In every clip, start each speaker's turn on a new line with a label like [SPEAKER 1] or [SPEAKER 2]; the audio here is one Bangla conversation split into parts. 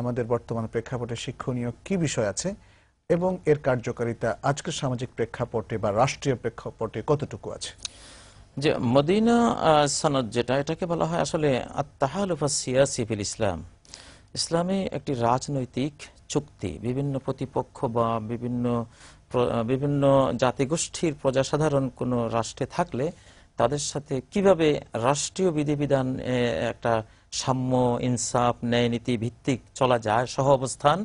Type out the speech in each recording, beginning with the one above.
[SPEAKER 1] আমাদের বর্তমান প্রেক্ষাপটে শিক্ষণীয় কি বিষয় আছে এবং এর কার্যকারিতা আজকের সামাজিক প্রেক্ষাপটে বা রাষ্ট্রীয় প্রেক্ষাপটে কতটুকু আছে?
[SPEAKER 2] যে মদিনা সনদ যেটা, এটাকে বলা হয় আসলে আত-তাহালুফ আস-সিয়াসি ফিল ইসলাম। ইসলামে একটি রাজনৈতিক চুক্তি, বিভিন্ন প্রতিপক্ষ বা বিভিন্ন জাতিগোষ্ঠীর প্রজাসাধারণ কোনো রাষ্ট্রে থাকলে তাদের সাথে কিভাবে রাষ্ট্রীয় বিধিবিধান একটা সাম্য, ইনসাফ, ন্যায় নীতি ভিত্তিক চলা যায়, সহ অবস্থান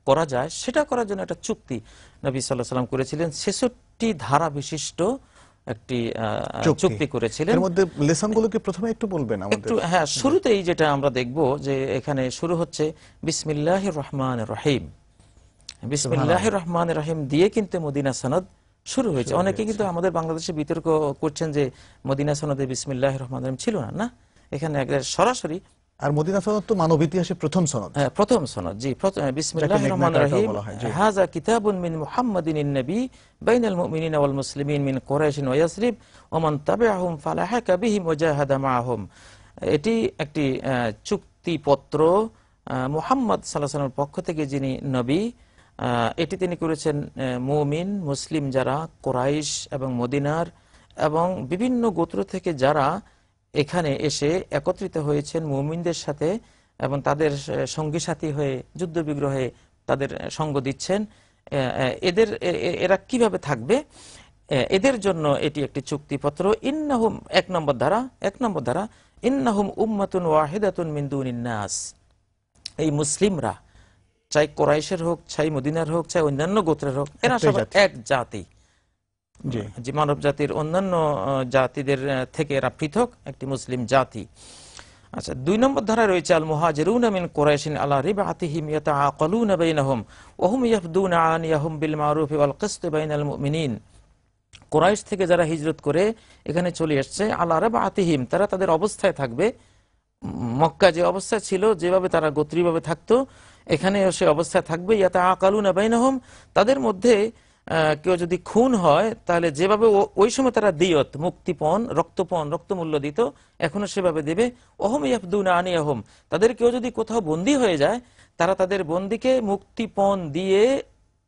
[SPEAKER 2] করা যায়, সেটা করার জন্য একটা চুক্তি নবী সাল্লাল্লাহু আলাইহি ওয়াসাল্লাম করেছিলেন। ৬৬ ধারা বিশিষ্ট একটি চুক্তি করেছিলেন।
[SPEAKER 1] এর মধ্যে লেসনগুলোকে প্রথমে একটু বলবেন আমাদের।
[SPEAKER 2] একটু হ্যাঁ, শুরুতেই যেটা আমরা দেখব যে এখানে শুরু হচ্ছে বিসমিল্লাহির রহমানির রহিম। বিসমিল্লাহির রহমানির রহিম দিয়ে কিন্তু মদিনা সনদ শুরু হয়েছে। অনেকে কিন্তু আমাদের বাংলাদেশে বিতর্ক করছেন যে মদিনা সনদে বিসমিল্লাহির রহমানির রহিম ছিল না। না, এখানে সরাসরি।
[SPEAKER 1] আর মদিনা সনদ তো মানব ইতিহাসে প্রথম সনদ।
[SPEAKER 2] হ্যাঁ, প্রথম সনদ। জি, বিসমিল্লাহির রহমানির রহিম। হাযা কিতাবুন মিন মুহাম্মাদিন নবী বাইনাল মুমিনিনা ওয়াল মুসলিমিন মিন কুরাইশ ওয়া ইয়াসরিব ওয়া মান তাবিআহুম ফালাহাকা বিহিম ওয়া জাহাদা মাআহুম। এটি একটি চুক্তিপত্র মুহাম্মদ সাল্লাল্লাহু আলাইহি ওয়াসাল্লামের পক্ষ থেকে, যিনি নবী। এটি তিনি করেছেন মুমিন, মুসলিম যারা কুরাইশ এবং মদিনার এবং বিভিন্ন গোত্র থেকে যারা এখানে এসে একত্রিত হয়েছেন মুমিনদের সাথে এবং তাদের সঙ্গী সাথী হয়ে যুদ্ধ বিগ্রহে তাদের সঙ্গ দিচ্ছেন, এরা কিভাবে থাকবে, এদের জন্য এটি একটি চুক্তিপত্র। ইন্নাহুম, এক নম্বর ধারা, ইন্নাহুম উম্মাতুন ওয়াহিদাতুন মিন দুনিন নাস। এই মুসলিমরা, চাই কোরাইশের হোক, চাই মদিনার হোক, চাই অন্যান্য গোত্রের হোক, এরা সব এক জাতি। যে মানব জাতির অন্যান্য জাতিদের থেকে এরা পৃথক একটি মুসলিম জাতি। আচ্ছা, ২ নম্বর ধারা রয়েছে আল মুহাজিরুনা মিন কুরাইশিন আলা রিবআতিহিম ইয়াতাআকালুনা বাইনাহুম ওয়া হুম ইয়াফদুনা আনিয়াহুম বিল মারুফ ওয়াল কিসত বাইনাল মুমিনিন। কুরাইশ থেকে যারা হিজরত করে এখানে চলে আসছে, আলা রিবআতিহিম, তারা তাদের অবস্থায় থাকবে। মক্কা যে অবস্থা ছিল, যেভাবে তারা গোত্রীয়ভাবে থাকতো, এখানে সে অবস্থায় থাকবে। ইয়াতাআকালুনা বাইনাহুম, তাদের মধ্যে কেউ যদি খুন হয় তাহলে যেভাবে ওই সময় তারা দিয়ত, মুক্তিপণ, রক্তমূল্য দিত, এখনো সেভাবে দেবে। ওহম ইয়াফদুনা আনিয়াহুম, তাদের কেউ যদি কোথাও বন্দী হয়ে যায়, তারা তাদের বন্দীকে মুক্তিপণ দিয়ে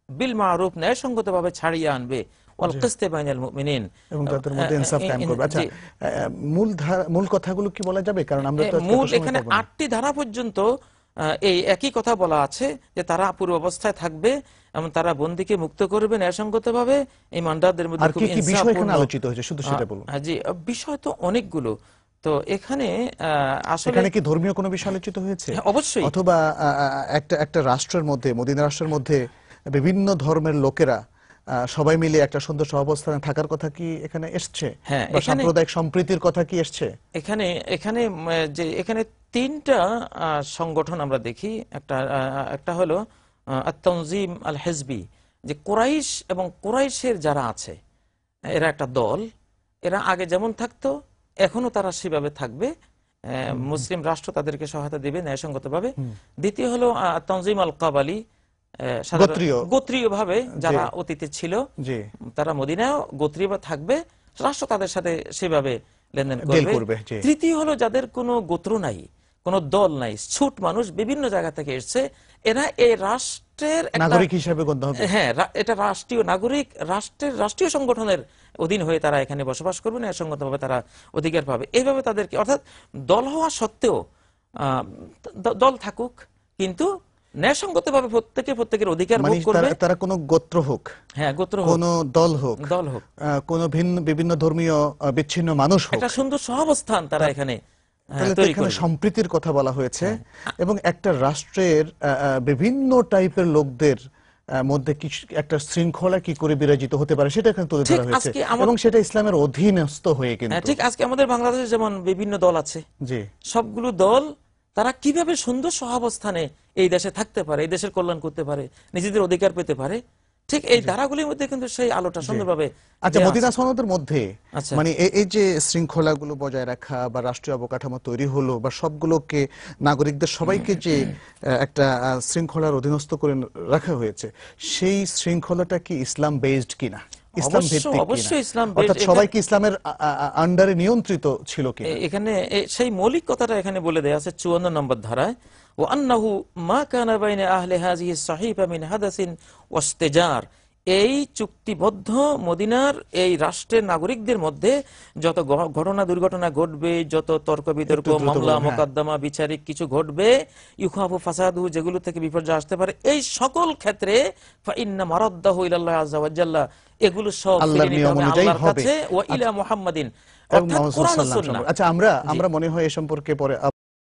[SPEAKER 2] বিল মারুফ, ন্যায়সঙ্গতভাবে ছাড়িয়ে আনবে। ওয়াল কিসত বাইনাল মুমিনিন,
[SPEAKER 1] এবং তাদের মধ্যে ইনসাফ কায়েম করবে। আচ্ছা, মূল কথাগুলো কি বলা যাবে? কারণ আমরা তো
[SPEAKER 2] এখানে ৮টি ধারা পর্যন্ত এই একই কথা বলা আছে যে তারা পূর্বাবস্থায় থাকবে এবং তারা বন্দীকে মুক্ত করবে ন্যায়সঙ্গতভাবে। ইমানদারদের মধ্যে খুব
[SPEAKER 1] ইনসাফপূর্ণ আলোচিত হয়েছে, শুধু সেটা বলুন।
[SPEAKER 2] জি, বিষয় তো অনেকগুলো। তো এখানে
[SPEAKER 1] আসলে কি ধর্মীয় কোনো বিষয় আলোচিত হয়েছে?
[SPEAKER 2] অবশ্যই।
[SPEAKER 1] অথবা একটা রাষ্ট্রের মধ্যে, মদিনা রাষ্ট্রের মধ্যে বিভিন্ন ধর্মের লোকেরা সবাই মিলে একটা সুন্দর সহাবস্থানে থাকার কথা কি এখানে এসছে?
[SPEAKER 2] হ্যাঁ,
[SPEAKER 1] বা সাম্প্রদায়িক সম্প্রীতির কথা কি এসছে?
[SPEAKER 2] এখানে ৩টা সংগঠন আমরা দেখি। একটা হলো আত-তানজিম আল হিজবি, যে কুরাইশ এবং কুরাইশের যারা আছে এরা একটা দল, এরা আগে যেমন থাকতো এখনো তারা সেভাবে থাকবে, মুসলিম রাষ্ট্র তাদেরকে সহায়তা দিবে ন্যায়সঙ্গতভাবে। দ্বিতীয় হলো তানজিম আল কাবালি, গোত্রীয় ভাবে যারা অতীতে ছিল, তারা মদিনায়ও গোত্রীয় থাকবে, রাষ্ট্র তাদের সাথে সেভাবে লেনদেন করবে। তৃতীয় হলো যাদের কোনো গোত্র নাই, কোনো দল নাই, ছোট মানুষ, বিভিন্ন জায়গা থেকে এসছে, এরা এই রাষ্ট্রের
[SPEAKER 1] নাগরিক হিসেবে গণ্য হবে।
[SPEAKER 2] হ্যাঁ, এটা রাষ্ট্রীয় নাগরিক, রাষ্ট্রীয় সংগঠনের অধীন হয়ে তারা এখানে বসবাস করবে, ন্যায়সঙ্গতভাবে তারা অধিকার পাবে। এইভাবে তাদেরকে, অর্থাৎ দল হওয়া সত্ত্বেও দল থাকুক, কিন্তু ন্যায়সঙ্গতভাবে প্রত্যেকের অধিকার ভোগ করবে।
[SPEAKER 1] তারা কোনো গোত্র হোক,
[SPEAKER 2] হ্যাঁ, গোত্র হোক,
[SPEAKER 1] কোনো দল হোক, কোনো বিভিন্ন ধর্মীয় বিচ্ছিন্ন মানুষ হোক,
[SPEAKER 2] একটা সুন্দর সহাবস্থান তারা এখানে
[SPEAKER 1] সম্প্রীতির কথা বলা হয়েছে। এবং একটা রাষ্ট্রের বিভিন্ন টাইপের লোকদের মধ্যে কি একটা শৃঙ্খলা কি করে বিরাজিত হতে পারে সেটা এখানে তুলে ধরা হয়েছে, এবং সেটা ইসলামের অধীনস্থ হয়ে। কিন্তু
[SPEAKER 2] ঠিক আজকে আমাদের বাংলাদেশে যেমন বিভিন্ন দল আছে, সবগুলো দল তারা কিভাবে সুন্দর সহাবস্থানে এই দেশে থাকতে পারে, এই দেশের কল্যাণ করতে পারে, নিজেদের অধিকার পেতে পারে, ঠিক এই ধারাগুলির মধ্যে কিন্তু সেই আলোটা সুন্দরভাবে।
[SPEAKER 1] আচ্ছা, মদিনা সনদের মধ্যে মানে এই যে শৃঙ্খলাগুলো বজায় রাখা বা রাষ্ট্রীয় অবকাঠামো তৈরি হলো, বা সবগুলোকে নাগরিকদের সবাইকে যে একটা শৃঙ্খলার অধীনস্থ করে রাখা হয়েছে, সেই শৃঙ্খলাটা কি ইসলাম বেসড কিনা, ইসলাম ভিত্তিক কিনা, অর্থাৎ সবাই কি ইসলামের আন্ডারে নিয়ন্ত্রিত ছিল কিনা?
[SPEAKER 2] এখানে সেই মৌলিক কথাটা এখানে বলে দেয়া আছে ৫৪ নম্বর ধারায়, ওয়া আন্নাহু মা কানা বাইনা আহলি হাযিহি সাহিফা মিন হাদাসিন ওয়াস্তিজার, এই চুক্তিবদ্ধ মদিনার এই রাষ্ট্রের নাগরিকদের মধ্যে যত ঘটনা দুর্ঘটনা ঘটবে, যত তর্ক বিতর্ক, মামলা মোকদ্দমা বিচারিক কিছু ঘটবে, ইউখাফু ফাসাদু, যেগুলো থেকে বিপর্যয় আসতে পারে, এই সকল ক্ষেত্রে ফাইন্না মারাদ্দাহু ইলাল্লাহ আযজা ওয়া জাল্লা, এগুলো সব ফিরে নিতে হবে আল্লাহর কাছে, ওয়া ইলা মুহাম্মাদিন, অর্থাৎ কোরআন ও সুন্নাহ।
[SPEAKER 1] আচ্ছা, আমরা মনে হয় এই সম্পর্কে পরে